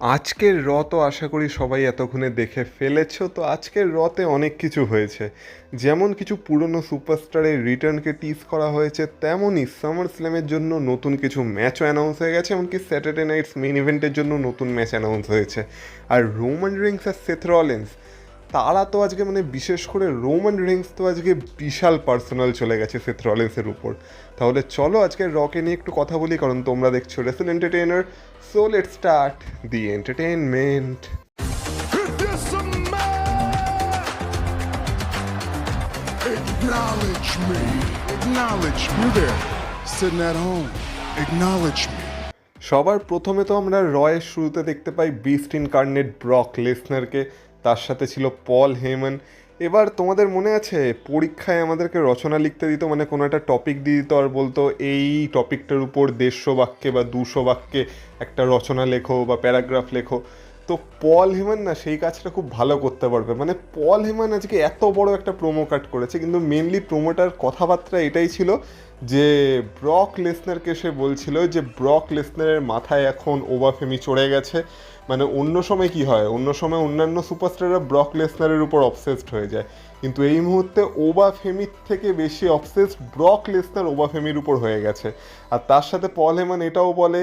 আজকের র তো আশা করি সবাই এতক্ষণে দেখে ফেলেছো। তো আজকের রতে অনেক কিছু হয়েছে, যেমন কিছু পুরনো সুপারস্টারের রিটার্নকে টিজ করা হয়েছে, তেমনই সামার স্ল্যামের জন্য নতুন কিছু ম্যাচও অ্যানাউন্স হয়ে গেছে, এমনকি স্যাটারডে নাইটস মেইন ইভেন্টের জন্য নতুন ম্যাচ অ্যানাউন্স হয়েছে। আর রোমান রিংস আর সেথ রলিন্স, তারা তো আজকে বিশেষ করে রোমান রিংস তো আজকে বিশাল পার্সোনাল চলে গেছে সেথ রলিন্সের উপর। তাহলে চলো আজকে রকে নিয়ে একটু কথা বলি, কারণ তোমরা দেখছো wrestle entertainer. So let's start the entertainment. Acknowledge me. Acknowledge me. You there, sitting at home. Acknowledge me. সবার প্রথমে তো আমরা রয়ের শুরুতে দেখতে পাই বিস্ট ইনকার্নেট ব্রক লেসনারকে, তার সাথে ছিল পল হেমন। এবার তোমাদের মনে আছে পরীক্ষায় আমাদেরকে রচনা লিখতে দিত, কোনো একটা টপিক দিয়ে দিত আর বলতো এই টপিকটার উপর 150 বাক্যে বা 200 বাক্যে একটা রচনা লেখো বা প্যারাগ্রাফ লেখো। তো পল হেমন না সেই কাজটা খুব ভালো করতে পারবে। পল হেমন আজকে এত বড় একটা প্রোমো কাট করেছে, কিন্তু মেনলি প্রোমোটার কথাবার্তা এটাই ছিল যে ব্রক লেসনারকে সে বলছিল যে ব্রক লেসনারের মাথায় এখন ওবাফেমি চড়ে গেছে। অন্য সময় কি হয়, অন্য সময় অন্যান্য সুপারস্টাররা ব্রক লেসনারের উপর অবসেসড হয়ে যায়, কিন্তু এই মুহূর্তে ওবাফেমির থেকে বেশি অবসেসড ব্রক লেসনার ওবাফেমির উপর হয়ে গেছে। আর তার সাথে পল হেমন এটাও বলে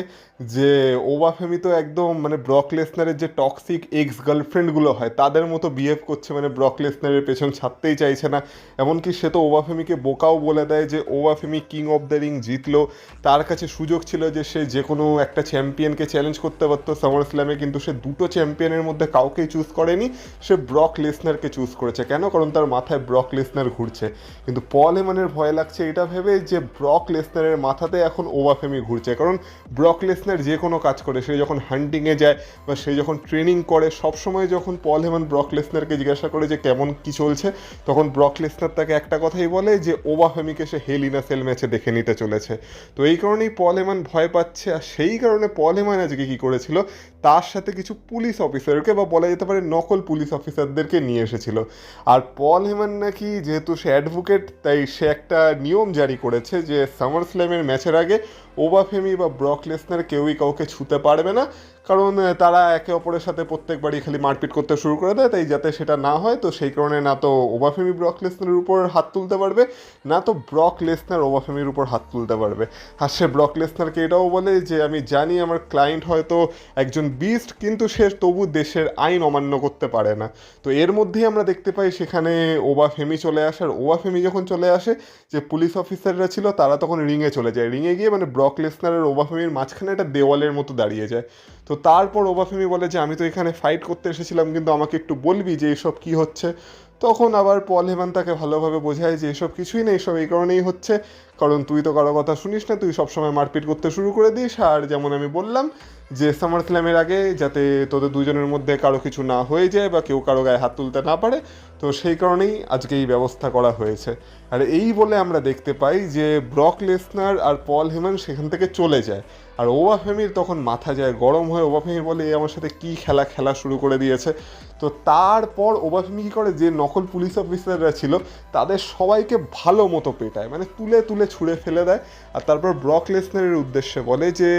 যে ওবাফেমি তো একদম ব্রক লেসনারের যে টক্সিক এক্স গার্লফ্রেন্ডগুলো হয় তাদের মতো বিহেভ করছে, ব্রক লেসনারের পেছন ছাড়তেই চাইছে না। এমনকি সে তো ওবাফেমিকে বোকাও বলে দেয় যে Obafemi king of the ring জিতলো, তার কাছে সুযোগ ছিল যে সে যে কোনো একটা চ্যাম্পিয়নকে চ্যালেঞ্জ করতে পারতো সামার স্ল্যামে, কিন্তু সে দুটো চ্যাম্পিয়নের মধ্যে কাউকেই চুজ করেনি, সে ব্রক লেসনারকে চুজ করেছে। কেন? কারণ তার মাথায় ব্রক লেসনার ঘুরছে। কিন্তু পল হেমনের ভয় লাগছে এটা ভেবে যে ব্রক লেসনারের মাথাতে এখন ওবাফেমি ঘুরছে, কারণ ব্রক লেসনার যে কোনো কাজ করে, সে যখন হান্টিংয়ে যায় বা সে যখন ট্রেনিং করে, সবসময় যখন পল হেমন ব্রক লেসনারকে জিজ্ঞাসা করে যে কেমন কি চলছে, তখন ব্রক লেসনার তাকে একটা কথাই বলে যে ওবাফেমিকে সে হেল ইন আ সেল ম্যাচে দেখে নিতে চলেছে। তো এই কারণেই পল হেমন ভয় পাচ্ছে। আর সেই কারণে পল হেমন আজকে কী করেছিল, তার সাথে কিছু পুলিশ অফিসারকে বা বলা যেতে পারে নকল পুলিশ অফিসারদেরকে নিয়ে এসেছিল। আর পল হেমন নাকি যেহেতু সে অ্যাডভোকেট, তাই সে একটা নিয়ম জারি করেছে যে সামার স্ল্যামের ম্যাচের আগে ওবাফেমি বা ব্রক লেসনার কেউই কাউকে ছুতে পারবে না, কারণ তারা একে অপরের সাথে প্রত্যেকবারই খালি মারপিট করতে শুরু করে দেয়। তাই যাতে সেটা না হয়, তো সেই কারণে না তো ওবাফেমি ব্রক লেসনারের উপর হাত তুলতে পারবে, না তো ব্রক লেসনার ওবাফেমির উপর হাত তুলতে পারবে। আর সে ব্রক লেসনারকে এটাও বলে যে আমি জানি আমার ক্লায়েন্ট হয়তো একজন বিস্ট, কিন্তু সে তবু দেশের আইন অমান্য করতে পারে না। তো এর মধ্যেই আমরা দেখতে পাই সেখানে ওবাফেমি চলে আসে। আর ওবাফেমি যখন চলে আসে, যে পুলিশ অফিসাররা ছিল তারা তখন রিংয়ে চলে যায়। রিংয়ে গিয়ে ব্রক লেসনার আর ওবাফেমির মাঝখানে একটা দেওয়ালের মতো দাঁড়িয়ে যায়। তো তারপর ওবাফেমি বলে যে আমি তো এখানে ফাইট করতে এসেছিলাম, কিন্তু আমাকে একটু বলবি যে এইসব কী হচ্ছে। তখন আবার পল হেমন তাকে ভালোভাবে বোঝায় যে এসব কিছুই নেই, সব এই কারণেই হচ্ছে কারণ তুই তো কারো কথা শুনিস না, তুই সবসময় মারপিট করতে শুরু করে দিস। আর যেমন আমি বললাম যে সামার স্ল্যামের আগে যাতে তোদের দুজনের মধ্যে কারো কিছু না হয়ে যায় বা কেউ কারো গায়ে হাত তুলতে না পারে, তো সেই কারণেই আজকে এই ব্যবস্থা করা হয়েছে। আর এই বলে আমরা দেখতে পাই যে ব্রক লেসনার আর পল হেমন সেখান থেকে চলে যায়। আর ওবাফেমির তখন মাথা যায় গরম হয়ে, ওবাফেমি বলে এ আমার সাথে কী খেলা শুরু করে দিয়েছে। তো তারপর ওবাফেমি কী করে, যে নকল পুলিশ অফিসাররা ছিল তাদের সবাইকে ভালো মতো পেটায়, তুলে তুলে ছুঁড়ে ফেলে দেয়। আর তারপর ব্রক লেসনারের উদ্দেশ্যে বলে যে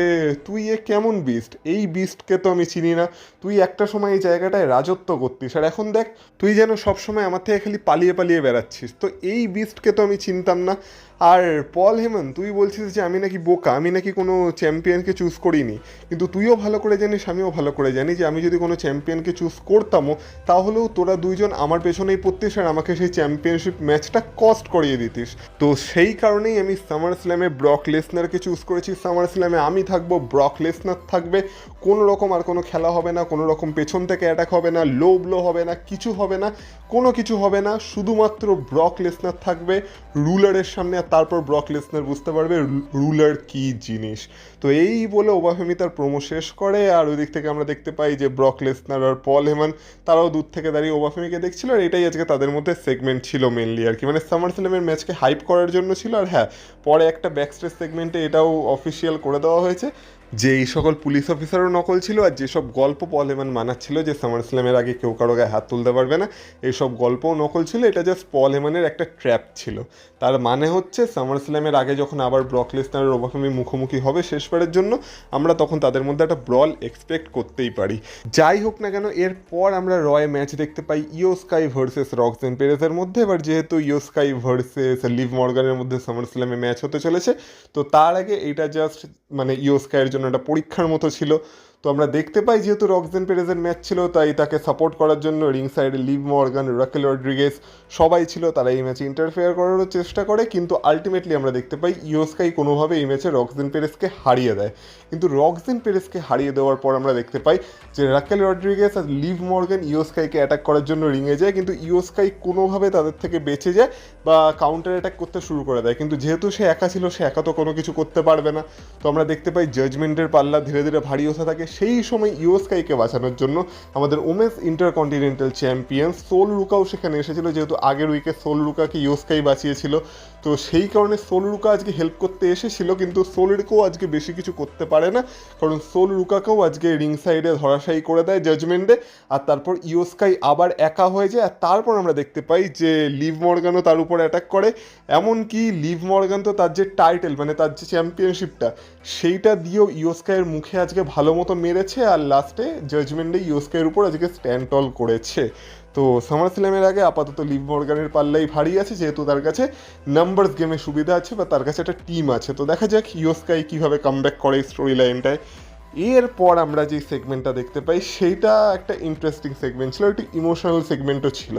তুই এ কেমন বিস্ট, এই বিস্টকে তো আমি চিনি না, তুই একটা সময় এই জায়গাটায় রাজত্ব করতিস, আর এখন দেখ তুই যেন সবসময় আমার থেকে খালি পালিয়ে পালিয়ে বেড়াচ্ছিস, তো এই বিস্টকে তো আমি চিনতাম না। আর পল হেমন তুই বলছিস যে আমি নাকি বোকা, আমি নাকি কোনো চ্যাম্পিয়নকে চুজ করিনি, কিন্তু তুইও ভালো করে জানিস, আমিও ভালো করে জানি যে আমি যদি কোনো চ্যাম্পিয়নকে চুজ করতামও, তাহলেও তোরা দুইজন আমার পেছনেই পড়তিস আর আমাকে সেই চ্যাম্পিয়নশিপ ম্যাচটা কস্ট করিয়ে দিতিস। তো সেই কারণেই আমি সামার স্ল্যামে ব্রক লেসনারকে চুজ করেছি। সামার স্ল্যামে আমি থাকবো, ব্রক লেসনার থাকবে, কোনো রকম আর কোনো খেলা হবে না, কোনো রকম পেছন থেকে অ্যাটাক হবে না, লো ব্লো হবে না, কিছু হবে না, কোনো কিছু হবে না, শুধুমাত্র ব্রক লেসনার থাকবে রুলারের সামনে। আর তারপর ব্রক লেসনার বুঝতে পারবে রুলার কী জিনিস। তো এই বলে ওবাফেমি তার প্রোমো শেষ করে। আর ওই দিক থেকে আমরা দেখতে পাই যে ব্রক লেসনার আর পল হেমন তারাও দূর থেকে দাঁড়িয়ে ওবাফেমিকে দেখছিল। আর এটাই আজকে তাদের মধ্যে সেগমেন্ট ছিল মেনলি আর কি, সামার স্ল্যামের ম্যাচকে হাইপ করার জন্য ছিল। আর হ্যাঁ, পরে একটা ব্যাকস্টেজ সেগমেন্টে এটাও অফিসিয়াল করে দেওয়া হয়েছে যে এই সকল পুলিশ অফিসারও নকল ছিল, আর যেসব গল্প পল হেমান মানাচ্ছিল যে সামার স্ল্যামের আগে কেউ কারো গায়ে হাত তুলতে পারবে না, এইসব গল্পও নকল ছিল। এটা জাস্ট পল হেমানের একটা ট্র্যাপ ছিল। তার মানে হচ্ছে সামার স্ল্যামের আগে যখন আবার ব্রক লেসনার রোবটমি মুখোমুখি হবে শেষবারের জন্য, আমরা তখন তাদের মধ্যে একটা ব্রল এক্সপেক্ট করতেই পারি। যাই হোক না কেন, এরপর আমরা রয় ম্যাচ দেখতে পাই ইও স্কাই ভার্সেস রক্সেন পেরেজের মধ্যে। এবার যেহেতু ইও স্কাই ভার্সেস লিভ মর্গানের মধ্যে সামার স্ল্যামে ম্যাচ হতে চলেছে, তো তার আগে এটা জাস্ট মানে ইও স্কাইয়ের জন্য একটা পরীক্ষার মতো ছিল। তো আমরা দেখতে পাই যেহেতু রক্সেন পেরেজের ম্যাচ ছিল, তাই তাকে সাপোর্ট করার জন্য রিং সাইডে লিভ মর্গান, রাকেল রড্রিগেজ সবাই ছিল। তারা এই ম্যাচে ইন্টারফেয়ার করারও চেষ্টা করে, কিন্তু আলটিমেটলি আমরা দেখতে পাই ইও স্কাই কোনোভাবে এই ম্যাচে রক্সেন পেরেজকে হারিয়ে দেয়। কিন্তু রক্সেন পেরেজকে হারিয়ে দেওয়ার পর আমরা দেখতে পাই যে রাকেল রড্রিগেজ আর লিভ মর্গান ইও স্কাইকে অ্যাটাক করার জন্য রিংয়ে যায়, কিন্তু ইও স্কাই কোনোভাবে তাদের থেকে বেঁচে যায় বা কাউন্টার অ্যাটাক করতে শুরু করে দেয়। কিন্তু যেহেতু সে একা ছিল, সে একা তো কোনো কিছু করতে পারবে না। তো আমরা দেখতে পাই জাজমেন্টের পাল্লা ধীরে ধীরে ভারী হতে থাকে। সেই সময় ইও স্কাইকে বাঁচানোর জন্য আমাদের ওমেন্স ইন্টারকন্টিনেন্টাল চ্যাম্পিয়ন সোল রুকাও সেখানে এসেছিল। যেহেতু আগের উইকে সোল রুকাকে ইও স্কাই বাঁচিয়েছিল, তো সেই কারণে সোল রুকা আজকে হেল্প করতে এসেছিল। কিন্তু সোল রুকাও আজকে বেশি কিছু করতে পারে না, কারণ সোল রুকাকেও আজকে রিং সাইডে ধরাশায়ী করে দেয় জাজমেন্টে। আর তারপর ইও স্কাই আবার একা হয়ে যায়। আর তারপর আমরা দেখতে পাই যে লিভ মর্গানও তার উপর অ্যাটাক করে। এমনকি লিভ মর্গান তো তার যে টাইটেল মানে তার যে চ্যাম্পিয়নশিপটা, সেইটা দিয়েও ইও স্কাইয়ের মুখে আজকে ভালো মতো মেরেছে। আর লাস্টে জাজমেন্টে ইও স্কাইয়ের উপর আজকে স্ট্যান্ড টল করেছে। তো সামার স্ল্যামের আগে আপাতত লিভ মর্গানের পাল্লাই ভারী আছে, যেহেতু তার কাছে নাম্বারস গেমে সুবিধা আছে বা তার কাছে একটা টিম আছে। তো দেখা যাক ইও স্কাই কীভাবে কামব্যাক করে এই স্টোরি লাইনটায়। এরপর আমরা যে সেগমেন্টটা দেখতে পাই সেইটা একটা ইন্টারেস্টিং সেগমেন্ট ছিল, একটি ইমোশনাল সেগমেন্টও ছিল।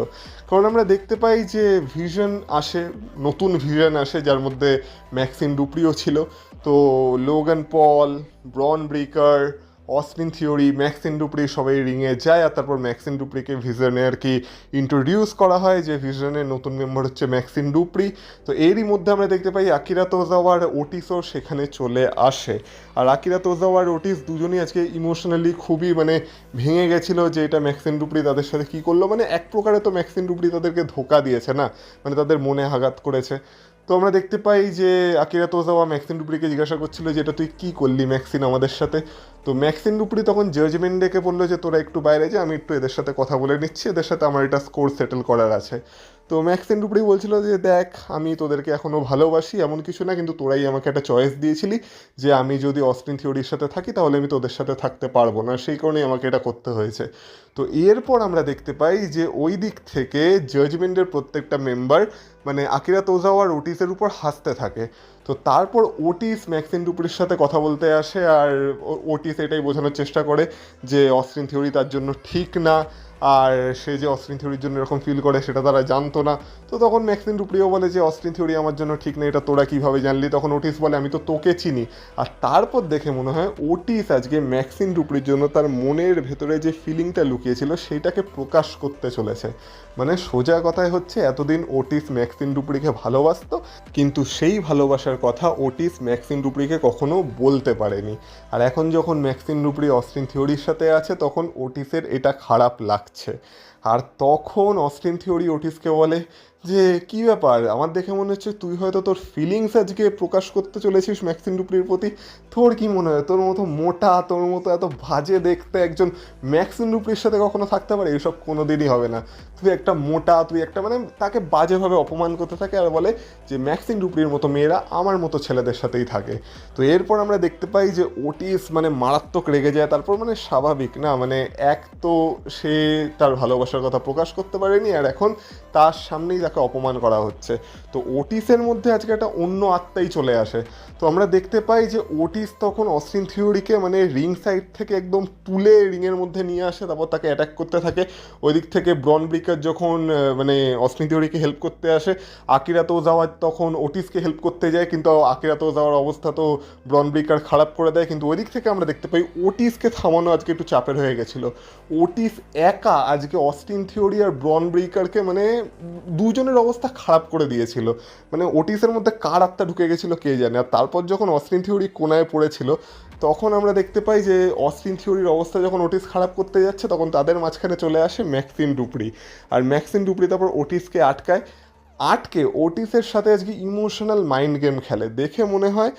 কারণ আমরা দেখতে পাই যে ভিশন আসে, নতুন ভিশন আসে, যার মধ্যে ম্যাক্সিম ডুপ্রিও ছিল। তো Logan Paul, Bron Breakker, Austin Theory, Maxxine Dupri সবাই রিংয়ে যায়। আর তারপর ম্যাক্সিম ডুপ্রিকে ভিশনে আর কি ইন্ট্রোডিউস করা হয় যে ভিশনের নতুন মেম্বার হচ্ছে ম্যাক্সিম ডুপ্রি। তো এরই মধ্যে আমরা দেখতে পাই আকিরা তোজাওয়া আর ওটিসও সেখানে চলে আসে। আর আকিরা তোজাওয়া আর ওটিস দুজনই আজকে ইমোশনালি খুবই মানে ভেঙে গেছিলো যে এটা ম্যাক্সিম ডুপ্রি তাদের সাথে কী করলো। মানে এক প্রকারে তো ম্যাক্সিম ডুপ্রি তাদেরকে ধোকা দিয়েছে না, মানে তাদের মনে আঘাত করেছে। তো আমরা দেখতে পাই যে আকিরা তোজাওয়া ম্যাক্সিম ডুপ্রিকে জিজ্ঞাসা করছিল যে এটা তুই কী করলি ম্যাক্সিন আমাদের সাথে। তো ম্যাক্সিম ডুপ্রি তখন জাজমেন্ট ডেকে বললো যে তোরা একটু বাইরে যা, আমি একটু এদের সাথে কথা বলে নিচ্ছি, এদের সাথে আমার এটা স্কোর সেটেল করার আছে। তো ম্যাক্সিম ডুপ্রি বলছিল যে দেখ, আমি তোদেরকে এখনও ভালোবাসি এমন কিছু না, কিন্তু তোরাই আমাকে একটা চয়েস দিয়েছিলি যে আমি যদি অস্টিন থিওরির সাথে থাকি তাহলে আমি তোদের সাথে থাকতে পারবো না, সেই কারণেই আমাকে এটা করতে হয়েছে। তো এরপর আমরা দেখতে পাই যে ওই দিক থেকে জাজমেন্টের প্রত্যেকটা মেম্বার মানে আকিরা তোজাওয়া আর ওটিসের উপর হাসতে থাকে। তো তারপর ওটিস ম্যাক্সিম ডুপ্রির সাথে কথা বলতে আসে, আর ওটিস এটাই বোঝানোর চেষ্টা করে যে অস্টিন থিওরি তার জন্য ঠিক না, আর সে যে অস্টিন থিওরির জন্য এরকম ফিল করে সেটা তারা জানতো না। তো তখন ম্যাক্সিম ডুপ্রিও বলে যে অস্টিন থিওরি আমার জন্য ঠিক নেই, এটা তোরা কীভাবে জানলি। তখন ওটিস বলে আমি তো তোকে চিনি। আর তারপর দেখে মনে হয় ওটিস আজকে ম্যাক্সিম ডুপ্রির জন্য তার মনের ভেতরে যে ফিলিংটা লুকিয়েছিল সেইটাকে প্রকাশ করতে চলেছে। মানে সোজা কথায় হচ্ছে এতদিন ওটিস ম্যাক্সিম ডুপ্রিকে ভালোবাসতো, কিন্তু সেই ভালোবাসার কথা ওটিস ম্যাক্সিম ডুপ্রিকে কখনো বলতে পারেনি। আর এখন যখন ম্যাক্সিম ডুপ্রি অস্টিন থিওরির সাথে আছে তখন ওটিসের এটা খারাপ লাগছে। আর তখন অস্টিন থিওরি ওটিসকে বলে যে কী ব্যাপার, আমার দেখে মনে হচ্ছে তুই হয়তো তোর ফিলিংস আজকে প্রকাশ করতে চলেছিস ম্যাক্সিম ডুপ্রির প্রতি। তোর কি মনে হয় তোর মতো মোটা, তোর মতো এত বাজে দেখতে একজন ম্যাক্সিম ডুপ্রির সাথে কখনো থাকতে পারে? এসব কোনো দিনই হবে না। তুই একটা মোটা, তুই একটা মানে তাকে বাজেভাবে অপমান করতে থাকে আর বলে যে ম্যাক্সিম ডুপ্রির মতো মেয়েরা আমার মতো ছেলেদের সাথেই থাকে। তো এরপর আমরা দেখতে পাই যে ওটিস মানে মারাত্মক রেগে যায়। তারপর মানে স্বাভাবিক না, মানে এক তো সে তার ভালোবাসার কথা প্রকাশ করতে পারেনি, আর এখন তার সামনেই তাকে অপমান করা হচ্ছে। তো ওটিসের মধ্যে আজকে একটা অন্য আত্মাই চলে আসে। তো আমরা দেখতে পাই যে ওটিস তখন অস্টিন থিওরিকে মানে রিং সাইড থেকে একদম তুলে রিংয়ের মধ্যে নিয়ে আসে, তারপর তাকে অ্যাটাক করতে থাকে। ওই দিক থেকে ব্রন ব্রেকার যখন মানে অস্টিন থিওরিকে হেল্প করতে আসে, আকিরা তোজাওয়া তখন ওটিসকে হেল্প করতে যায়, কিন্তু আকিরা তোজাওয়ার অবস্থা তো ব্রন ব্রেকার খারাপ করে দেয়। কিন্তু ওই দিক থেকে আমরা দেখতে পাই ওটিসকে থামানো আজকে একটু চাপের হয়ে গেছিলো। ওটিস একা আজকে অস্টিন থিওরি আর ব্রন ব্রেকারকে মানে দুজনের অবস্থা খারাপ করে দিয়েছিল। মানে ওটিসের মধ্যে কার আত্মা ঢুকে গেছিলো কে জানে। আর তারপর যখন অস্টিন থিওরি কোনায় পড়েছিল তখন আমরা দেখতে পাই যে অস্টিন থিওরির অবস্থা যখন ওটিস খারাপ করতে যাচ্ছে তখন তাদের মাঝখানে চলে আসে ম্যাক্সিম ডুপ্রি। আর ম্যাক্সিম ডুপ্রি তারপর ওটিসকে আটকায়। আটকে ওটিসের সাথে আজকে ইমোশনাল মাইন্ড গেম খেলে। দেখে মনে হয়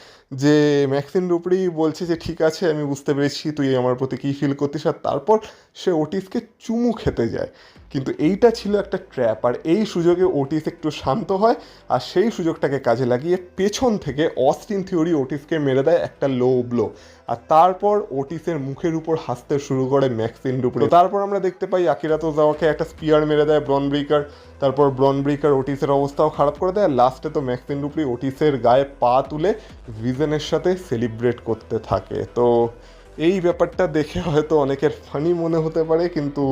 যে ম্যাক্সিন ডুপ্রি বলছে যে ঠিক আছে আমি বুঝতে পেরেছি তুই আমার প্রতি কী ফিল করতিস, আর তারপর সে ওটিসকে চুমু খেতে যায়। কিন্তু এইটা ছিল একটা ট্র্যাপ, আর এই সুযোগে ওটিস একটু শান্ত হয় আর সেই সুযোগটাকে কাজে লাগিয়ে পেছন থেকে অস্টিন থিওরি ওটিসকে মেরে দেয় একটা লো ব্লো, আর তারপর ওটিসের মুখের উপর হাসতে শুরু করে ম্যাক্সিন ডুপ্রি। তারপর আমরা দেখতে পাই আকিরা তোজাওয়াকে একটা স্পিয়ার মেরে দেয় ব্রন ব্রেকার, তারপর ব্রন ব্রেকার ওটিসের অবস্থাও খারাপ করে দেয়। লাস্টে তো ম্যাক্সিন ডুপ্রি ওটিসের গায়ে পা তুলে ভিজনের সাথে সেলিব্রেট করতে থাকে। তো এই ব্যাপারটা দেখে হয়তো অনেকের ফানি মনে হতে পারে, কিন্তু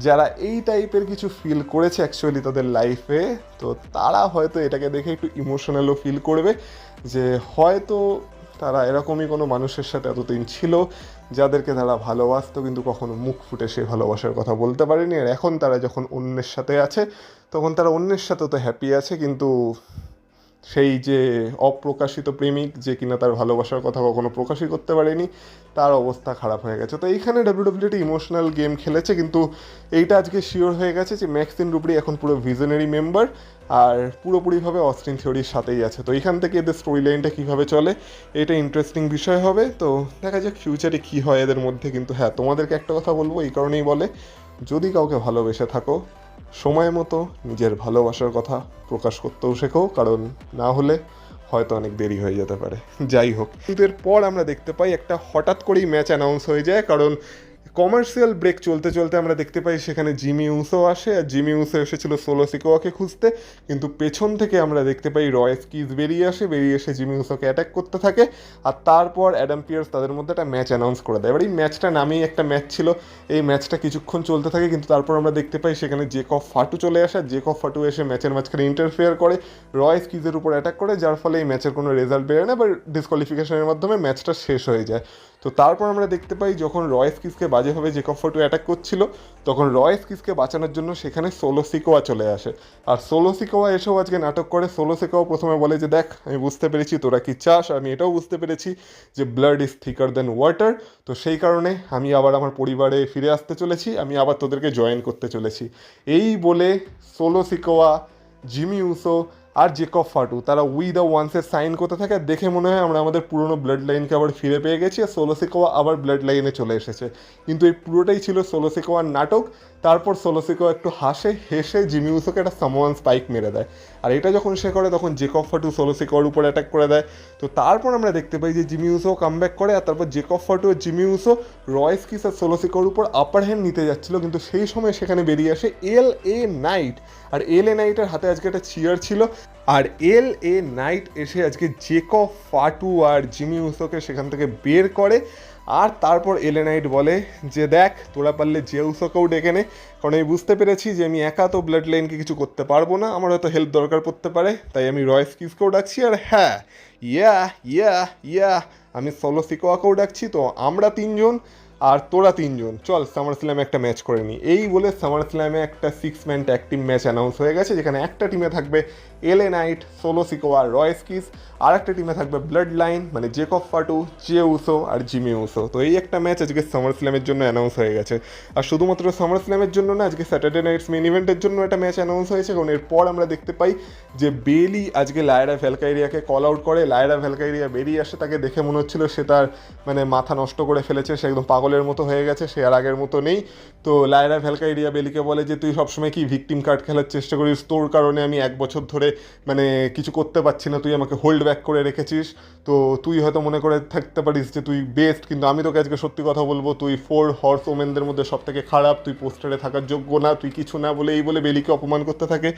যারা এই টাইপের কিছু ফিল করেছে অ্যাকচুয়ালি তাদের লাইফে, তো তারা হয়তো এটাকে দেখে একটু ইমোশনালও ফিল করবে যে হয়তো তারা এরকমই কোনো মানুষের সাথে এতদিন ছিল যাদেরকে তারা ভালোবাসতো কিন্তু কখনো মুখ ফুটে সেই ভালোবাসার কথা বলতে পারেনি, আর এখন তারা যখন অন্যের সাথে আছে তখন তারা অন্যের সাথে তো হ্যাপি আছে, কিন্তু সেই যে অপ্রকাশিত প্রেমিক যে কিনা তার ভালোবাসার কথা কখনো প্রকাশই করতে পারেনি, তার অবস্থা খারাপ হয়ে গেছে। তো এইখানে ডাব্লিউডাব্লিউই ইমোশনাল গেম খেলেছে, কিন্তু এইটা আজকে শিওর হয়ে গেছে যে ম্যাক্সিন ডুপ্রি এখন পুরো ভিজনারি মেম্বার আর পুরোপুরিভাবে অস্টিন থিওরির সাথেই আছে। তো এইখান থেকে এদের স্টোরি লাইনটা কীভাবে চলে এটা ইন্টারেস্টিং বিষয় হবে। তো দেখা যাক ফিউচারে কী হয় এদের মধ্যে। কিন্তু হ্যাঁ, তোমাদেরকে একটা কথা বলবো, এই কারণেই বলে যদি কাউকে ভালোবেসে থাকো সময় মতো নিজের ভালোবাসার কথা প্রকাশ করতেও শেখো, কারণ না হলে হয়তো অনেক দেরি হয়ে যেতে পারে। যাই হোক, কিন্তু এরপর আমরা দেখতে পাই একটা হঠাৎ করেই ম্যাচ অ্যানাউন্স হয়ে যায়, কারণ কমার্শিয়াল ব্রেক চলতে চলতে আমরা দেখতে পাই সেখানে জিমি উসো আসে, আর জিমি উসো এসেছিল সোলো সিকোয়াকে খুঁজতে, কিন্তু পেছন থেকে আমরা দেখতে পাই রয়েস কিজ বেরিয়ে এসে জিমি উসোকে অ্যাটাক করতে থাকে, আর তারপর অ্যাডাম পিয়ার্স তাদের মধ্যে একটা ম্যাচ অ্যানাউন্স করে দেয়। এবার এই ম্যাচটা নামেই একটা ম্যাচ ছিল, এই ম্যাচটা কিছুক্ষণ চলতে থাকে, কিন্তু তারপর আমরা দেখতে পাই সেখানে জেকব ফাটু চলে আসে, জেকব ফাটু এসে ম্যাচের মাঝখানে ইন্টারফেয়ার করে, রয়েস কিজের উপর অ্যাটাক করে, যার ফলে এই ম্যাচের কোনো রেজাল্ট বেরোয় না বা ডিসকোয়ালিফিকেশনের মাধ্যমে ম্যাচটা শেষ হয়ে যায়। তো তারপর আমরা দেখতে পাই যখন রয়েস কিজকে বাজেভাবে জেকব ফাটু অ্যাটাক করছিল, তখন রয়েস কিজকে বাঁচানোর জন্য সেখানে সোলো সিকোয়া চলে আসে, আর সোলো সিকোয়া এসেও আজকে নাটক করে। সোলো সিকোয়া প্রথমে বলে যে দেখ আমি বুঝতে পেরেছি তোরা কি চাস, আমি এটাও বুঝতে পেরেছি যে blood is thicker than water, তো সেই কারণে আমি আবার আমার পরিবারে ফিরে আসতে চলেছি, আমি আবার তোদেরকে জয়েন করতে চলেছি। এই বলে সোলো সিকোয়া, জিমি উসো আর জেকব ফাটু তারা উই দ্য ওয়ান্সের সাইন করতে থাকে, আর দেখে মনে হয় আমরা আমাদের পুরনো ব্লাড লাইনকে আবার ফিরে পেয়ে গেছি, আর সোলো সিকোয়া আবার ব্লাড লাইনে চলে এসেছে। কিন্তু এই পুরোটাই ছিল সোলো সিকোয়ার নাটক। তারপর সোলো সিকোয়া একটু হেসে জিমি উসোকে একটা সামওয়ান স্পাইক মেরে দেয়, আর এটা যখন সে করে তখন জেকব ফাটু সোলো সিকোয়ার উপর অ্যাটাক করে দেয়। তো তারপর আমরা দেখতে পাই যে জিমি উসো কামব্যাক করে, আর তারপর জেকব ফাটু ও জিমি উসো রয়েস কিস আর সোলো সিকোয়ার উপর আপার হ্যান্ড নিতে যাচ্ছিল, কিন্তু সেই সময় সেখানে বেরিয়ে আসে LA নাইট, আর LA নাইটের হাতে আজকে একটা চেয়ার ছিল, আর LA নাইট এসে আজকে জেকব ফাটু আর জিমি উসোকে সেখান থেকে বের করে, আর তারপর LA নাইট বলে যে দেখ তোরা পারলে যে উসোকেও ডেকে নে, কারণ আমি বুঝতে পেরেছি যে আমি একা তো ব্লাড লাইনকে কিছু করতে পারবো না, আমার হয়তো হেল্প দরকার পড়তে পারে, তাই আমি রয়েস কিজকেও ডাকছি, আর হ্যাঁ ইয়া আমি সোলো সিকোয়াকেও ডাকছি। তো আমরা তিনজন আর তোরা তিনজন চল সামার স্ল্যামে একটা ম্যাচ করে নিই। এই বলে সামার স্ল্যামে একটা 6 man tag team match announce হয়ে গেছে, যেখানে একটা টিমে থাকবে LA নাইট, সোলো সিকোয়া, রয়েস কিস, আর একটা টিমে থাকবে ব্লাড লাইন মানে জেকব ফাটু, জে উসো আর জিমি উসো। তো এই একটা ম্যাচ আজকে সামার স্ল্যামের জন্য অ্যানাউন্স হয়ে গেছে, আর শুধুমাত্র সামার স্ল্যামের জন্য না, আজকে স্যাটারডে নাইটস মেন ইভেন্টের জন্য একটা ম্যাচ অ্যানাউন্স হয়েছে, কারণ এরপর আমরা দেখতে পাই যে বেলি আজকে লায়রা ভ্যালকাইরিয়াকে কল আউট করে, লায়রা ভ্যালকাইরিয়া বেরিয়ে আসে, তাকে দেখে মনে হচ্ছিল সে তার মানে মাথা নষ্ট করে ফেলেছে, সে একদম পাগলের মতো হয়ে গেছে, সে আর আগের মতো নেই। তো লায়রা ভ্যালকাইরিয়া বেলিকে বলে যে তুই সবসময় কি ভিকটিম কার্ড খেলার চেষ্টা করিস, তোর কারণে আমি 1 বছর ধরে মানে কিছু করতে পারছি না, তুই আমাকে হোল্ড ব্যাক করে রেখেছিস, তো তুই হয়তো মনে করে থাকতে পারিস যে তুই বেস্ট, কিন্তু আমি তোকে আজকে সত্যি কথা বলবো, তুই 4 হর্স ওমেনদের মধ্যে সব থেকে খারাপ, তুই পোস্টারে থাকার যোগ্য না, তুই কিছু না, বলে এই বলে বেলিকে অপমান করতে থাকে।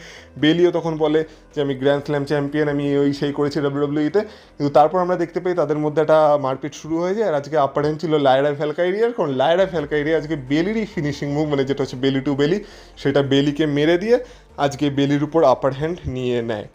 বেলিও তখন বলে যে আমি গ্র্যান্ড স্ল্যাম চ্যাম্পিয়ন, আমি ওই সেই করেছি ডাব্লিউডাব্লিউইতে, কিন্তু তারপর আমরা দেখতে পাই তাদের মধ্যে একটা মারপিট শুরু হয়ে যায়, আর আজকে আপার হ্যান্ড ছিল লায়রা ভ্যালকাইরিয়ার, কারণ লায়রা ভ্যালকাইরিয়া আজকে বেলিরই ফিনিশিং মুভ মানে যেটা হচ্ছে বেলি টু বেলি, সেটা বেলিকে মেরে দিয়ে আজকে বেলির উপর আপার হ্যান্ড নিয়ে নেয়।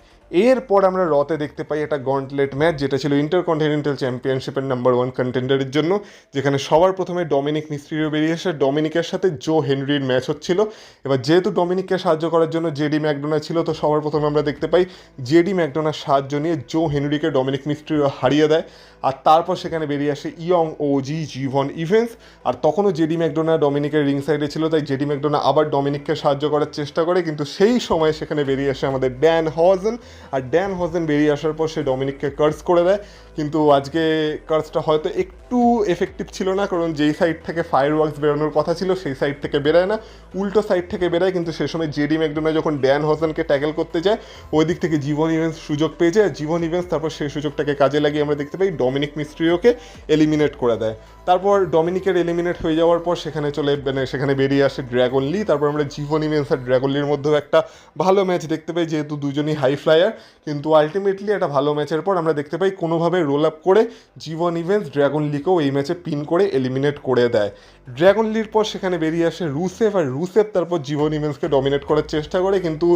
এরপর আমরা রতে দেখতে পাই একটা গন্টলেট ম্যাচ, যেটা ছিল ইন্টারকন্টিনেন্টাল চ্যাম্পিয়নশিপের নাম্বার 1 কন্টেন্ডারের জন্য, যেখানে সবার প্রথমে ডমিনিক মিস্ট্রিও বেরিয়ে এসে ডমিনিকের সাথে জো হেনরির ম্যাচ হচ্ছিল। এবার যেহেতু ডমিনিককে সাহায্য করার জন্য জেডি ম্যাকডোনা ছিল, তো সবার প্রথমে আমরা দেখতে পাই জেডি ম্যাকডোনার সাহায্য নিয়ে জো হেনরিকে ডমিনিক মিস্ট্রিও হারিয়ে দেয়। আর তারপর সেখানে বেরিয়ে আসে ইয়ং ওজি জিভন ইভেন্স। আর তখনও জেডি ম্যাকডোনা ডমিনিকের রিং সাইডে ছিল, তাই জেডি ম্যাকডোনা আবার ডমিনিককে সাহায্য করার চেষ্টা করে, কিন্তু সেই সময় সেখানে বেরিয়ে আসে আমাদের ড্যান হজেন। আর ড্যান হজেন বেরিয়ে আসার পর সে ডমিনিককে কার্স করে দেয়, কিন্তু আজকে কার্সটা হয়তো একটু এফেক্টিভ ছিল না, কারণ যেই সাইড থেকে ফায়ার ওয়ার্কস বেরোনোর কথা ছিল সেই সাইড থেকে বেরোয় না, উল্টো সাইড থেকে বেরোয়। কিন্তু সে সময় জেডি ম্যাকডোনা যখন ড্যান হজেনকে ট্যাকেল করতে যায়, ওই দিক থেকে জীবন ইভেন্স সুযোগ পেয়ে যায়। জীবন ইভেন্স তারপর সেই সুযোগটাকে কাজে লাগিয়ে আমরা দেখতে পাই ডমিনিক মিস্ট্রিওকে এলিমিনেট করে দেয়। তারপর ডমিনিকের এলিমিনেট হয়ে যাওয়ার পর সেখানে বেরিয়ে আসে ড্র্যাগন লি। তারপর আমরা জীবন ইভেন্স আর ড্র্যাগন লির মধ্যেও একটা ভালো ম্যাচ দেখতে পাই, যেহেতু দুজনই হাই ফ্লায়ার। কিন্তু আলটিমেটলি একটা ভালো ম্যাচের পর আমরা দেখতে পাই কোনোভাবে রোল আপ করে জীবন ইভেন্স ড্র্যাগন লিকেও এই ম্যাচে পিন করে এলিমিনেট করে দেয়। ড্র্যাগন লির পর সেখানে বেরিয়ে আসে রুসেফ, আর রুসেফ তারপর জীবন ইভেন্সকে ডমিনেট করার চেষ্টা করে, কিন্তু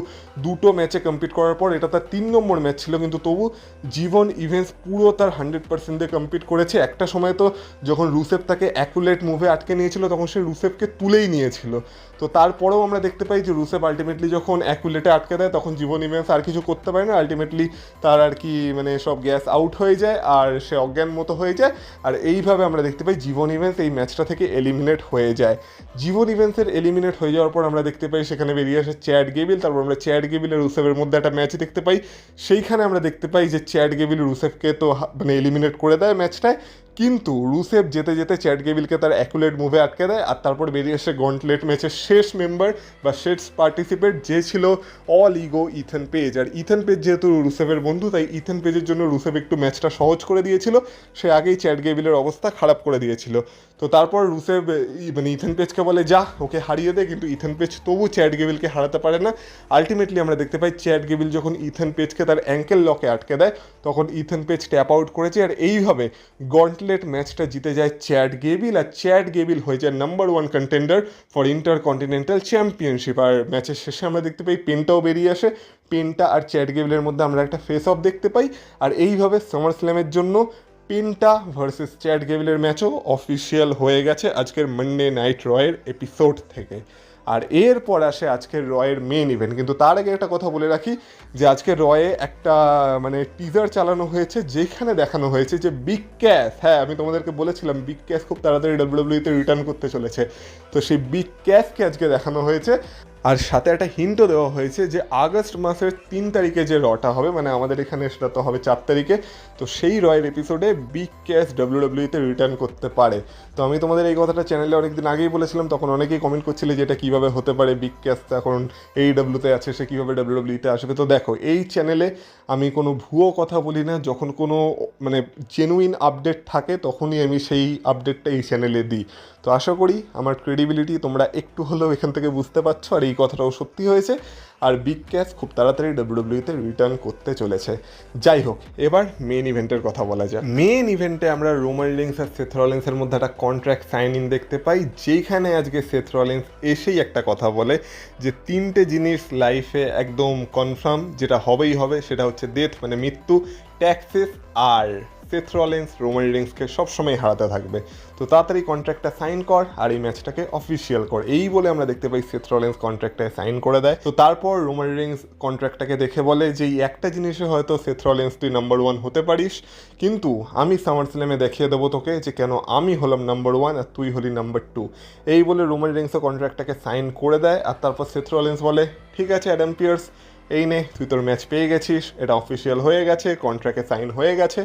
দুটো ম্যাচে কম্পিট করার পর এটা তার 3 নম্বর ম্যাচ ছিল, কিন্তু তবু জীবন ইভেন্স পুরো তার 100% দিয়ে কম্পিট করেছে। একটা সময় তো যখন রুসেফ তাকে অ্যাকুলেট মুভে আটকে নিয়েছিল, তখন সে রুসেফকে তুলেই নিয়েছিল। তো তারপরেও আমরা দেখতে পাই যে রুসেফ আলটিমেটলি যখন অ্যাকুলেটে আটকে দেয়, তখন জীবন ইভেন্স আর কিছু করতে পারে না। আলটিমেটলি তার আর কি সব গ্যাস আউট হয়ে যায় আর সে অজ্ঞান মতো হয়ে যায়। আর এইভাবে আমরা দেখতে পাই জীবন ইভেন্স এই ম্যাচটা থেকে এলিমিনেট হয়ে যায়। জীবন ইভেন্সের এলিমিনেট হয়ে যাওয়ার পর আমরা দেখতে পাই সেখানে বেরিয়ে আসে চ্যাড গেবিল। তারপর আমরা চ্যাড গেবিল আর রুসেফের মধ্যে একটা ম্যাচ দেখতে পাই। সেইখানে আমরা দেখতে পাই যে চ্যাড গেবিল রুসেফকে তো এলিমিনেট করে দেয় ম্যাচটায়, কিন্তু রুসেফ যেতে যেতে চ্যাড গেবিলকে তার অ্যাকুলেট মুভে আটকে দেয়। আর তারপর বেরিয়ে আসে গন্টলেট ম্যাচের শেষ মেম্বার বা শেষ পার্টিসিপেট, যে ছিল অল ইগো ইথন পেজ। আর ইথন পেজ যেহেতু রুসেফের বন্ধু, তাই ইথন পেজের জন্য রুসেফ একটু ম্যাচটা সহজ করে দিয়েছিল, সে আগেই চ্যাড গেবিলের অবস্থা খারাপ করে দিয়েছিল। তো তারপর রুসেফ ইথন পেজকে বলে যা ওকে হারিয়ে দেয়, কিন্তু ইথন পেজ তবু চ্যাড গেবিলকে হারাতে পারে না। আলটিমেটলি আমরা দেখতে পাই চ্যাড গেবিল যখন ইথন পেজকে তার অ্যাঙ্কেল লকে আটকে দেয়, তখন ইথন পেজ ট্যাপ আউট করেছে। আর এইভাবে গন্টলেট ম্যাচটা জিতে যায় চ্যাড গেবিল, আর চ্যাড গেবিল হয়ে যায় number 1 contender for intercontinental championship. আর ম্যাচের শেষে আমরা দেখতে পাই পেনটাও বেরিয়ে আসে। পেনটা আর চ্যাড গেবিলের মধ্যে আমরা একটা ফেস অফ দেখতে পাই। আর এইভাবে সামার স্ল্যামের জন্য পেন্টা ভার্সেস চ্যাড গেবিলের ম্যাচও অফিসিয়াল হয়ে গেছে আজকের মানডে নাইট রয়ের এপিসোড থেকে। আর এরপর আসে আজকের রয়ের মেন ইভেন্ট। কিন্তু তার আগে একটা কথা বলে রাখি যে আজকের রয়ে একটা টিজার চালানো হয়েছে, যেখানে দেখানো হয়েছে যে বিগ ক্যাশ, হ্যাঁ আমি তোমাদেরকে বলেছিলাম বিগ ক্যাশ খুব তাড়াতাড়ি ডাব্লিউডাব্লিউইতে রিটার্ন করতে চলেছে, তো সেই বিগ ক্যাশকে আজকে দেখানো হয়েছে। আর সাথে একটা হিন্টও দেওয়া হয়েছে যে আগস্ট মাসের 3 তারিখে যে রটা হবে, আমাদের এখানে সেটা তো হবে 4 তারিখে, তো সেই রয়ের এপিসোডে বিগ ক্যাশ ডাব্লিউডাব্লিউইতে রিটার্ন করতে পারে। তো আমি তোমাদের এই কথাটা চ্যানেলে অনেকদিন আগেই বলেছিলাম, তখন অনেকেই কমেন্ট করছিলে যে এটা কীভাবে হতে পারে, বিগ ক্যাশ এখন AEWতে আছে, সে কীভাবে ডাব্লিউডাব্লিউইতে আসবে। তো দেখো, এই চ্যানেলে আমি কোনো ভুয়ো কথা বলি না, যখন কোনো জেনুইন আপডেট থাকে তখনই আমি সেই আপডেটটা এই চ্যানেলে দিই। তো আশা করি আমার ক্রেডিবিলিটি তোমরা একটু হলেও এখান থেকে বুঝতে পারছো, আর এই কথাটাও সত্যি হয়েছে। আর বিগ ক্যাশ খুব তাড়াতাড়ি ডাব্লিউডাব্লিউইতে রিটার্ন করতে চলেছে। যাই হোক, এবার মেন ইভেন্টের কথা বলা যায়। মেন ইভেন্টে আমরা রোমান রিংস আর সেথ রলিন্সের মধ্যে একটা কন্ট্রাক্ট সাইন ইন দেখতে পাই, যেখানে আজকে সেথ রলিন্স এসেই একটা কথা বলে যে 3টে জিনিস লাইফে একদম কনফার্ম, যেটা হবেই হবে, সেটা হচ্ছে ডেথ মৃত্যু, ট্যাক্সেস, আর সেথ রলিন্স রোমান রিংসকে সবসময় হারাতে থাকবে। তো তাড়াতাড়ি কন্ট্রাক্টটা সাইন কর আর এই ম্যাচটাকে অফিসিয়াল কর, এই বলে আমরা দেখতে পাই সেথ রলিন্স কন্ট্রাক্টটায় সাইন করে দেয়। তো তারপর রোমান রিংস কন্ট্রাক্টটাকে দেখে বলে যে এই একটা জিনিসে হয়তো সেথ রলিন্স তুই নাম্বার 1 হতে পারিস, কিন্তু আমি সামার স্ল্যামে দেখিয়ে দেবো তোকে যে কেন আমি হলাম নাম্বার 1 আর তুই হলি নাম্বার 2। এই বলে রোমান রিংসও কন্ট্রাক্টটাকে সাইন করে দেয়। আর তারপর সেথ রলিন্স বলে ঠিক আছে অ্যাডাম পিয়ার্স, এই নে তুই তোর ম্যাচ পেয়ে গেছিস, এটা অফিসিয়াল হয়ে গেছে, কন্ট্রাক্টে সাইন হয়ে গেছে।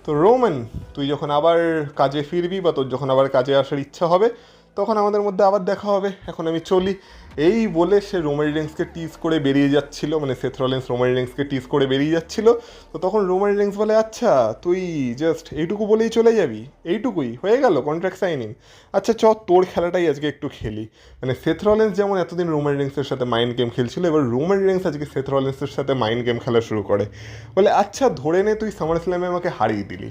তো রোমান, তুই যখন আবার কাজে ফিরবি বা তোর যখন আবার কাজে আসার ইচ্ছা হবে, তখন আমাদের মধ্যে আবার দেখা হবে, এখন আমি চলি। এই বলে সে রোমান রিংসকে টিজ করে বেরিয়ে যাচ্ছিল, সেথ রলিন্স রোমান রিংসকে টিজ করে বেরিয়ে যাচ্ছিল। তো তখন রোমান রিংস বলে আচ্ছা তুই জাস্ট এইটুকু বলেই চলে যাবি, এইটুকুই হয়ে গেল কন্ট্রাক্ট সাইনিং, আচ্ছা তোর খেলাটাই আজকে একটু খেলি। সেথ রলিন্স যেমন এতদিন রোমান রিংসের সাথে মাইন্ড গেম খেলছিল, এবার রোমান রিংস আজকে সেথ রলিন্সের সাথে মাইন্ড গেম খেলা শুরু করে, বলে আচ্ছা ধরে নে তুই সামার স্ল্যামে আমাকে হারিয়ে দিলি,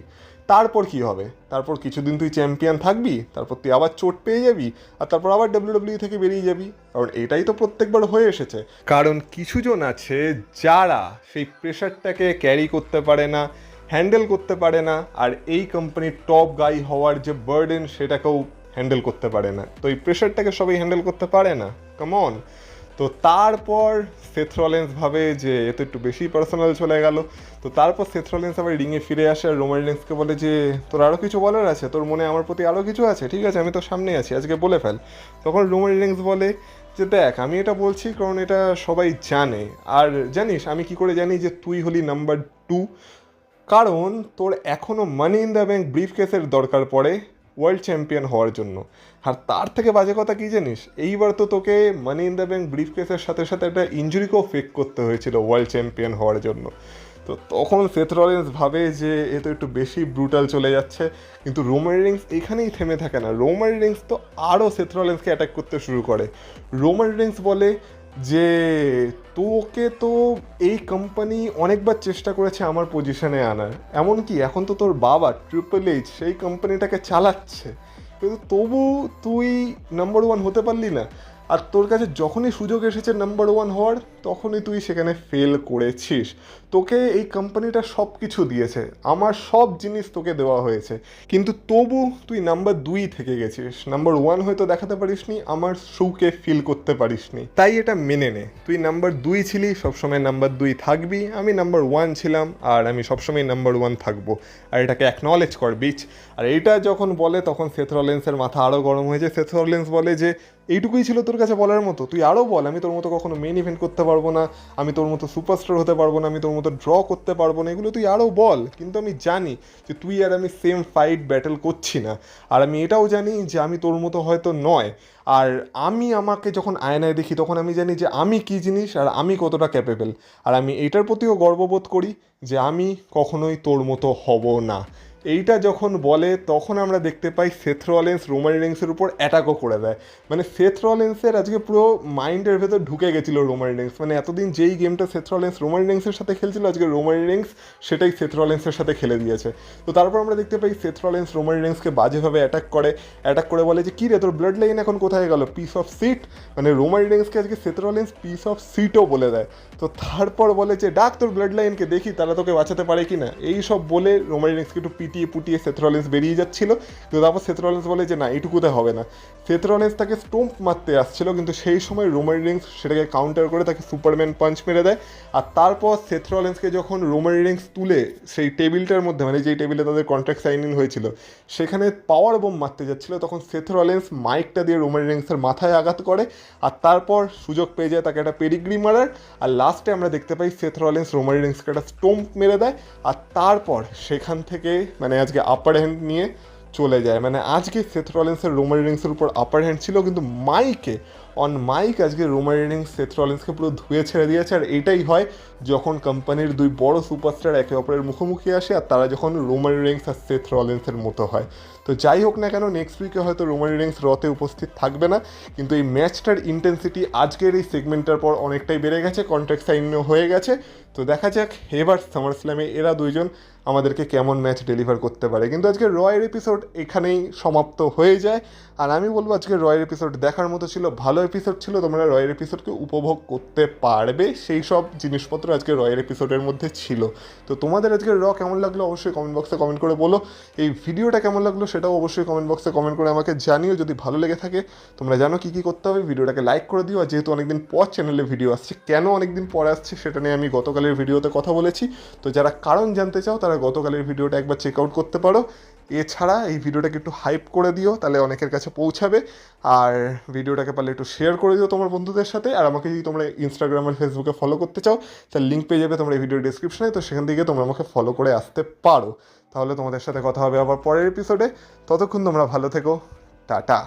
তারপর কি হবে? তারপর কিছুদিন তুই চ্যাম্পিয়ন থাকবি, তারপর তুই আবার চোট পেয়ে যাবি, আর তারপর আবার ডাব্লিউডাব্লিউ থেকে বেরিয়ে যাবি। কারণ এটাই তো প্রত্যেকবার হয়ে এসেছে। কারণ কিছুজন আছে যারা সেই প্রেশারটাকে ক্যারি করতে পারে না, হ্যান্ডেল করতে পারে না, আর এই কোম্পানির টপ গাই হওয়ার যে বার্ডেন সেটাকেও হ্যান্ডেল করতে পারে না। তো এই প্রেশারটাকে সবাই হ্যান্ডেল করতে পারে না, কাম অন। তো তারপর সেথ রলিন্স ভাবে যে এ তো একটু বেশি পার্সোনাল চলে গেল। তো তারপর সেথ রলিন্স আবার রিংয়ে ফিরে আসে আর রোমান রিন্সকে বলে যে তোর আরও কিছু বলার আছে, তোর মনে আমার প্রতি আরও কিছু আছে, ঠিক আছে আমি তো সামনে আছি, আজকে বলে ফেল। তখন রোমান রিন্স বলে যে দেখ আমি এটা বলছি কারণ এটা সবাই জানে, আর জানিস আমি কি করে জানি যে তুই হলি নাম্বার 2? কারণ তোর এখনও মানি ইন দ্য ব্যাংক ব্রিফ কেসের দরকার পড়ে ওয়ার্ল্ড চ্যাম্পিয়ন হওয়ার জন্য। আর তার থেকে বাজে কথা কী জানিস, এইবার তো তোকে মানি ইন দ্য ব্যাংক ব্রিফ কেসের সাথে সাথে একটা ইঞ্জুরিকেও ফেক করতে হয়েছিল ওয়ার্ল্ড চ্যাম্পিয়ন হওয়ার জন্য। তো তখন সেথ রলিন্স ভাবে যে এ তো একটু বেশি ব্রুটাল চলে যাচ্ছে। কিন্তু রোমান রিংস এখানেই থেমে থাকে না, রোমান রিংস তো আরও সেথ রলিন্সকে অ্যাটাক করতে শুরু করে। রোমান রিংস বলে যে তোকে তো এই কোম্পানি অনেকবার চেষ্টা করেছে আমার পজিশনে আনার, এমনকি এখন তো তোর বাবা ট্রিপল এইচ সেই কোম্পানিটাকে চালাচ্ছে, কিন্তু তবু তুই নাম্বার 1 হতে পারলি না। আর তোর কাছে যখনই সুযোগ এসেছে নাম্বার 1 হওয়ার তখনই তুই সেখানে ফেল করেছিস। তোকে এই কোম্পানিটা সব কিছু দিয়েছে, আমার সব জিনিস তোকে দেওয়া হয়েছে, কিন্তু তবু তুই নাম্বার 2 থেকে গেছিস, নাম্বার 1 হয়তো দেখাতে পারিসনি, আমার শোকে ফিল করতে পারিসনি। তাই এটা মেনে নে, তুই নাম্বার 2 ছিলি, সবসময় নাম্বার 2 থাকবি, আমি নাম্বার 1 ছিলাম আর আমি সবসময় নাম্বার 1 থাকবো, আর এটাকে অ্যাকনলেজ কর বিচ। আর এইটা যখন বলে তখন সেথ রলিন্সের মাথা আরও গরম হয়ে যায়। সেথ রলিন্স বলে যে এইটুকুই ছিল তোর কাছে বলার মতো, তুই আরও বল, আমি তোর মতো কখনো মেন ইভেন্ট করতে পারবো না, আমি তোর মতো সুপারস্টার হতে পারবো না, আমি তোর মতো ড্র করতে পারবো না, এগুলো তুই আরও বল, কিন্তু আমি জানি যে তুই আর আমি সেম ফাইট ব্যাটেল করছি না। আর আমি এটাও জানি যে আমি তোর মতো হয়তো নয়, আর আমি আমাকে যখন আয়নায় দেখি তখন আমি জানি যে আমি কী জিনিস আর আমি কতটা ক্যাপেবল। আর আমি এটার প্রতিও গর্ববোধ করি যে আমি কখনোই তোর মতো হব না। এইটা যখন বলে তখন আমরা দেখতে পাই সেথ রলিন্স রোমান রিংসের উপর অ্যাটাকও করে দেয়। মানে সেথ রলিন্সের আজকে পুরো মাইন্ডের ভেতর ঢুকে গেছিলো রোমান রিংস, মানে এতদিন যেই গেমটা সেথ রলিন্স রোমান রিংসের সাথে খেলছিল আজকে রোমান রিংস সেটাই সেথ রলিন্সের সাথে খেলে দিয়েছে। তো তারপর আমরা দেখতে পাই সেথ রলিন্স রোমান রিংসকে বাজেভাবে অ্যাটাক করে বলে যে কী রে তোর ব্লাড লাইন এখন কোথায় গেল, পিস অফ সিট। মানে রোমান রিংসকে আজকে সেথ রলিন্স পিস অফ সিটও বলে দেয়। তো তারপর বলে যে ডাক তোর ব্লাড লাইনকে, দেখি তারা তোকে বাঁচাতে পারে কি না। এই সব বলে রোমান রিংসকে একটু পুটিয়ে সেথ রলিন্স বেরিয়ে যাচ্ছিল, কিন্তু তারপর সেথ রলিন্স বলে যে না এইটুকুতে হবে না। সেথ রলিন্স তাকে স্টোম্প মারতে আসছিল, কিন্তু সেই সময় রোমান রিংস সেটাকে কাউন্টার করে তাকে সুপারম্যান পাঞ্চ মেরে দেয়। আর তারপর সেথ রলিন্সকে যখন রোমান রিংস তুলে সেই টেবিলটার মধ্যে, মানে যেই টেবিলে তাদের কন্ট্রাক্ট সাইনিং হয়েছিল সেখানে পাওয়ার বোম মারতে যাচ্ছিল, তখন সেথ রলিন্স মাইকটা দিয়ে রোমান রিংসের মাথায় আঘাত করে, আর তারপর সুযোগ পেয়ে যায় তাকে একটা পেডিগ্রি মারার। আর লাস্টে আমরা দেখতে পাই সেথ রলিন্স রোমান রিংসকে একটা স্টোম্প মেরে দেয়, আর তারপর সেখান থেকে মানে আজকে আপার হ্যান্ড নিয়ে চলে যায়। মানে আজকে সেথ রলিন্সের রোমান রিংসের উপর আপার হ্যান্ড ছিল, কিন্তু অন মাইক আজকে রোমান রিংস সেথ রলিন্সকে পুরো ধুয়ে ছেড়ে দিয়েছে। আর এটাই হয় যখন কোম্পানির দুই বড় সুপারস্টার একে অপরের মুখোমুখি আসে, আর তারা যখন রোমান রিংস আর সেথ রলিন্সের মতো হয়। তো যাই হোক না কেন, নেক্সট উইকে হয়তো রোমান রিংস রতে উপস্থিত থাকবে না, কিন্তু এই ম্যাচটার ইন্টেন্সিটি আজকের এই সেগমেন্টটার পর অনেকটাই বেড়ে গেছে, কন্ট্রাক্ট সাইনও হয়ে গেছে। তো দেখা যাক এবার সামার স্ল্যামে এরা দুইজন আমাদেরকে কেমন ম্যাচ ডেলিভার করতে পারে। কিন্তু আজকে রয়ের এপিসোড এখানেই সমাপ্ত হয়ে যায়, আর আমি বলবো আজকে রয়ের এপিসোড দেখার মতো ছিল, ভালো এপিসোড ছিল, তোমরা রয়ের এপিসোডকে উপভোগ করতে পারবে, সেই সব জিনিসপত্র আজকে রয়ের এপিসোডের মধ্যে ছিল। তো তোমাদের আজকে কেমন লাগলো অবশ্যই কমেন্ট বক্সে কমেন্ট করে বলো, এই ভিডিওটা কেমন লাগলো সেটাও অবশ্যই কমেন্ট বক্সে কমেন্ট করে আমাকে জানিও। যদি ভালো লেগে থাকে তোমরা জানো কী কী করতে হবে, ভিডিওটাকে লাইক করে দিও। আর যেহেতু অনেকদিন পর চ্যানেলে ভিডিও আসছে, কেন অনেকদিন পর আসছে সেটা নিয়ে আমি গতকালের ভিডিওতে কথা বলেছি, তো যারা কারণ জানতে চাও তারা গতকালের ভিডিওটা একবার চেক আউট করতে পারো। এছাড়া এই ভিডিওটাকে একটু হাইপ করে দিও, তাহলে অনেকের কাছে পৌঁছাবে। আর ভিডিওটাকে পারলে একটু শেয়ার করে দিও তোমার বন্ধুদের সাথে। আর আমাকে যদি তোমরা ইনস্টাগ্রাম আর ফেসবুকে ফলো করতে চাও তার লিঙ্ক পেয়ে যাবে তোমরা এই ভিডিওর ডিসক্রিপশনে, তো সেখান থেকে তোমরা আমাকে ফলো করে আসতে পারো। তাহলে তোমাদের সাথে কথা হবে আবার পরের এপিসোডে, ততক্ষণ তোমরা ভালো থেকো, টাটা।